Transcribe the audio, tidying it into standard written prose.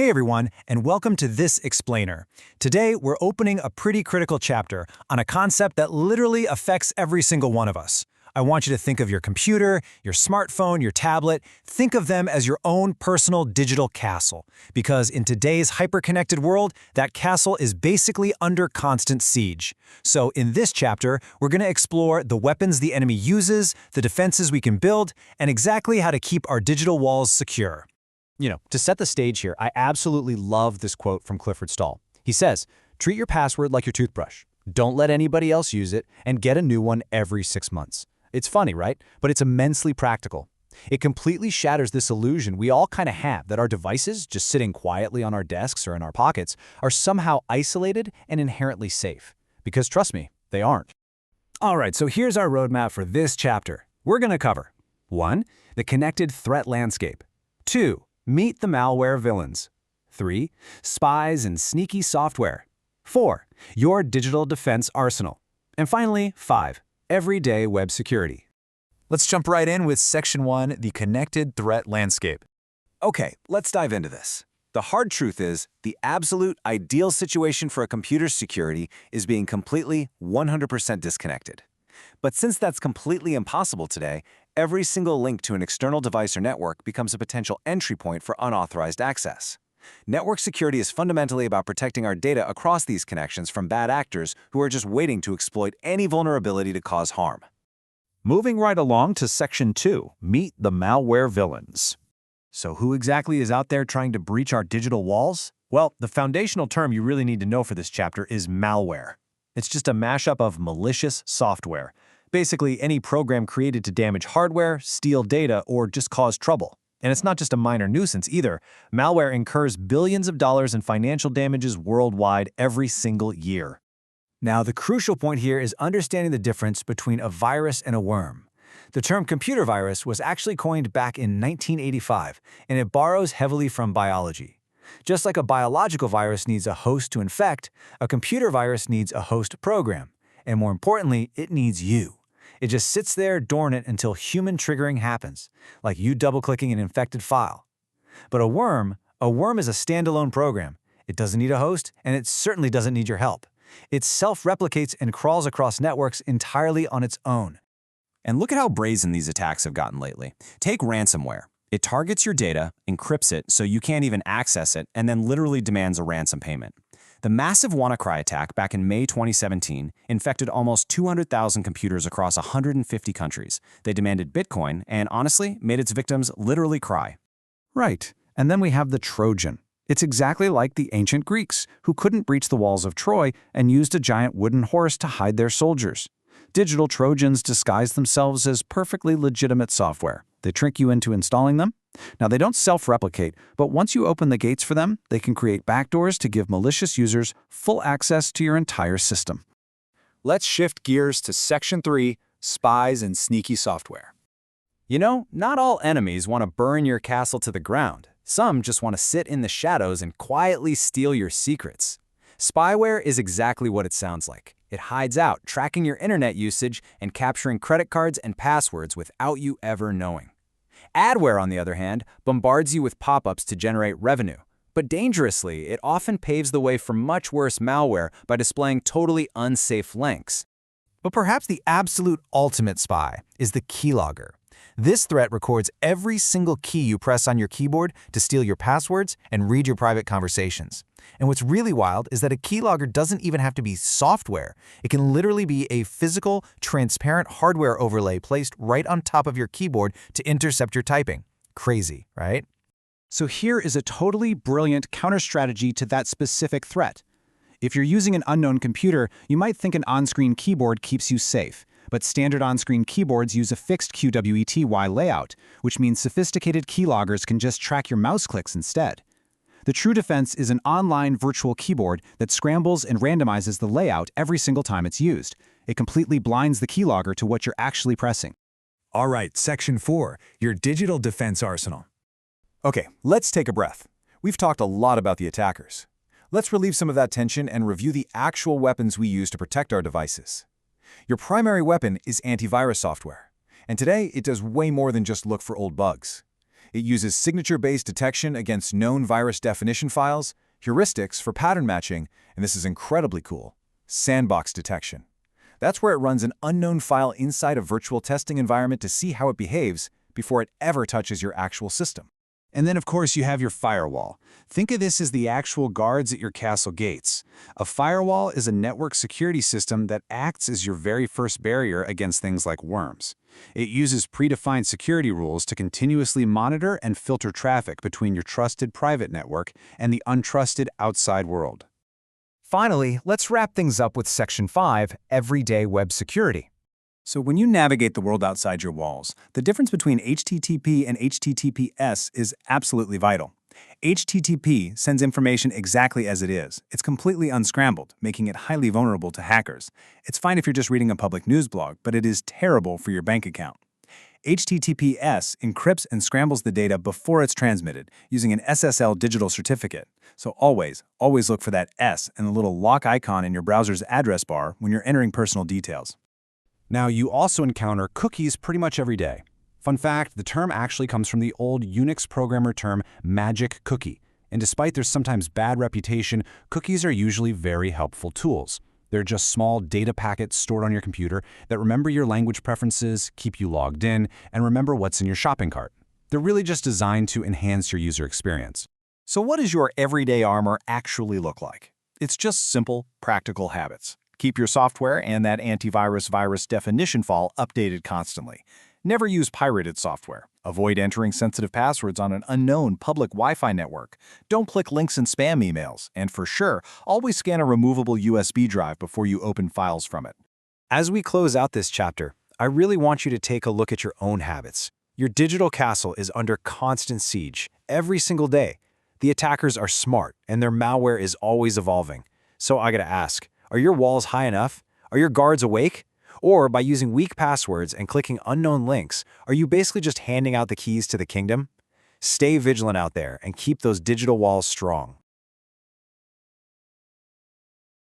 Hey everyone, and welcome to This Explainer. Today, we're opening a pretty critical chapter on a concept that literally affects every single one of us. I want you to think of your computer, your smartphone, your tablet. Think of them as your own personal digital castle. Because in today's hyper-connected world, that castle is basically under constant siege. So in this chapter, we're going to explore the weapons the enemy uses, the defenses we can build, and exactly how to keep our digital walls secure. To set the stage here, I absolutely love this quote from Clifford Stahl. He says, "Treat your password like your toothbrush. Don't let anybody else use it, and get a new one every 6 months." It's funny, right? But it's immensely practical. It completely shatters this illusion we all kind of have that our devices, just sitting quietly on our desks or in our pockets, are somehow isolated and inherently safe. Because trust me, they aren't. All right, so here's our roadmap for this chapter. We're going to cover 1. The connected threat landscape. 2. Meet the malware villains. 3. Spies and sneaky software. 4. Your digital defense arsenal. And finally, 5. Everyday web security. Let's jump right in with Section 1, the connected threat landscape. Okay, let's dive into this. The hard truth is, the absolute ideal situation for a computer's security is being completely 100% disconnected. But since that's completely impossible today, every single link to an external device or network becomes a potential entry point for unauthorized access. Network security is fundamentally about protecting our data across these connections from bad actors who are just waiting to exploit any vulnerability to cause harm. Moving right along to Section 2, Meet the Malware Villains. So who exactly is out there trying to breach our digital walls? Well, the foundational term you really need to know for this chapter is malware. It's just a mashup of malicious software. Basically, any program created to damage hardware, steal data, or just cause trouble. And it's not just a minor nuisance either. Malware incurs billions of dollars in financial damages worldwide every single year. Now, the crucial point here is understanding the difference between a virus and a worm. The term computer virus was actually coined back in 1985, and it borrows heavily from biology. Just like a biological virus needs a host to infect, a computer virus needs a host program. And more importantly, it needs you. It just sits there dormant until human triggering happens, like you double-clicking an infected file. But a worm is a standalone program. It doesn't need a host, and it certainly doesn't need your help. It self-replicates and crawls across networks entirely on its own. And look at how brazen these attacks have gotten lately. Take ransomware. It targets your data, encrypts it so you can't even access it, and then literally demands a ransom payment. The massive WannaCry attack back in May 2017 infected almost 200,000 computers across 150 countries. They demanded Bitcoin and, honestly, made its victims literally cry. Right. And then we have the Trojan. It's exactly like the ancient Greeks, who couldn't breach the walls of Troy and used a giant wooden horse to hide their soldiers. Digital Trojans disguise themselves as perfectly legitimate software. They trick you into installing them. Now, they don't self-replicate, but once you open the gates for them, they can create backdoors to give malicious users full access to your entire system. Let's shift gears to Section 3, Spies and Sneaky Software. Not all enemies want to burn your castle to the ground. Some just want to sit in the shadows and quietly steal your secrets. Spyware is exactly what it sounds like. It hides out, tracking your internet usage and capturing credit cards and passwords without you ever knowing. Adware, on the other hand, bombards you with pop-ups to generate revenue. But dangerously, it often paves the way for much worse malware by displaying totally unsafe links. But perhaps the absolute ultimate spy is the keylogger. This threat records every single key you press on your keyboard to steal your passwords and read your private conversations. And what's really wild is that a keylogger doesn't even have to be software. It can literally be a physical, transparent hardware overlay placed right on top of your keyboard to intercept your typing. Crazy, right? So here is a totally brilliant counter-strategy to that specific threat. If you're using an unknown computer, you might think an on-screen keyboard keeps you safe. But standard on-screen keyboards use a fixed QWERTY layout, which means sophisticated keyloggers can just track your mouse clicks instead. The true defense is an online virtual keyboard that scrambles and randomizes the layout every single time it's used. It completely blinds the keylogger to what you're actually pressing. All right, Section 4, your digital defense arsenal. Okay, let's take a breath. We've talked a lot about the attackers. Let's relieve some of that tension and review the actual weapons we use to protect our devices. Your primary weapon is antivirus software. And today, it does way more than just look for old bugs. It uses signature-based detection against known virus definition files, heuristics for pattern matching, and this is incredibly cool, sandbox detection. That's where it runs an unknown file inside a virtual testing environment to see how it behaves before it ever touches your actual system. And then, of course, you have your firewall. Think of this as the actual guards at your castle gates. A firewall is a network security system that acts as your very first barrier against things like worms. It uses predefined security rules to continuously monitor and filter traffic between your trusted private network and the untrusted outside world. Finally, let's wrap things up with Section 5, Everyday Web Security. So when you navigate the world outside your walls, the difference between HTTP and HTTPS is absolutely vital. HTTP sends information exactly as it is. It's completely unscrambled, making it highly vulnerable to hackers. It's fine if you're just reading a public news blog, but it is terrible for your bank account. HTTPS encrypts and scrambles the data before it's transmitted using an SSL digital certificate. So always look for that S and the little lock icon in your browser's address bar when you're entering personal details. Now, you also encounter cookies pretty much every day. Fun fact, the term actually comes from the old Unix programmer term magic cookie. And despite their sometimes bad reputation, cookies are usually very helpful tools. They're just small data packets stored on your computer that remember your language preferences, keep you logged in, and remember what's in your shopping cart. They're really just designed to enhance your user experience. So what does your everyday armor actually look like? It's just simple, practical habits. Keep your software and that antivirus virus definition file updated constantly. Never use pirated software. Avoid entering sensitive passwords on an unknown public Wi-Fi network. Don't click links in spam emails. And for sure, always scan a removable USB drive before you open files from it. As we close out this chapter, I really want you to take a look at your own habits. Your digital castle is under constant siege every single day. The attackers are smart, and their malware is always evolving. So I gotta ask, are your walls high enough? Are your guards awake? Or by using weak passwords and clicking unknown links, are you basically just handing out the keys to the kingdom? Stay vigilant out there and keep those digital walls strong.